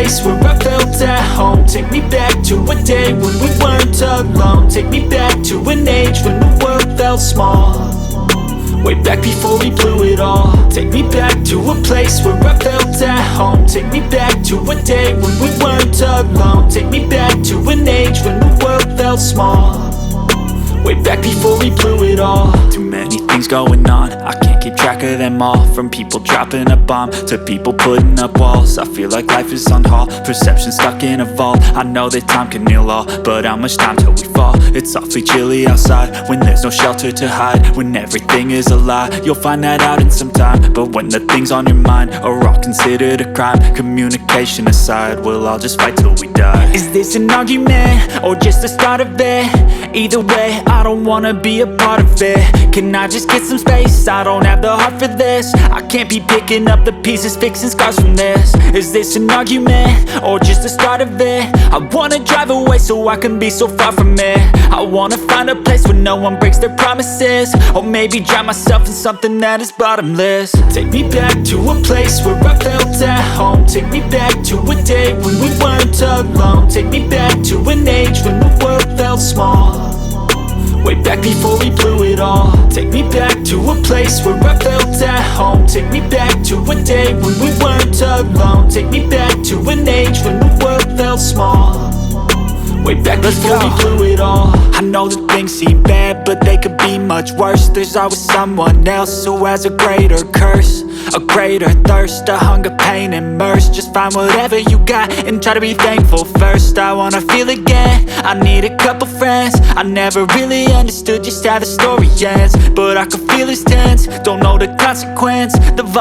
place where I felt at home. Take me back to a day when we weren't alone. Take me back to an age when the world felt small, way back before we blew it all. Take me back to a place where I felt at home. Take me back to a day when we weren't alone. Take me back to an age when the world felt small, way back before we blew it all. Too many things going on, I can't keep track of them all. From people dropping a bomb to people putting up walls. I feel like life is on hold, perception stuck in a vault. I know that time can heal all, but how much time till we fall? It's awfully chilly outside when there's no shelter to hide. When everything is a lie, you'll find that out in some time. But when the things on your mind are all considered a crime, communication aside, we'll all just fight till we die. Is this an argument or just the start of it? Either way, I don't wanna be a part of it. Can I just get some space? I don't have the heart for this. I can't be picking up the pieces, fixing scars from this. Is this an argument or just the start of it? I wanna drive away so I can be so far from it. I wanna find a place where no one breaks their promises, or maybe drown myself in something that is bottomless. Take me back to a place where I felt at home. Take me back to a day when we weren't alone. Take me back to an age when the world felt small, way back before we blew it all. Take me back to a place where I felt at home. Take me back to a day when we weren't alone. Take me back to an age when the world felt small, way back before we blew it all. I know that things seem bad, but they could be much worse. There's always someone else who has a greater curse, a greater thirst, a hunger, pain, and mercy. Just find whatever you got and try to be thankful first. I wanna feel again, I need a couple friends. I never really understood just how the story ends, but I can feel it's tense, don't know the consequence. The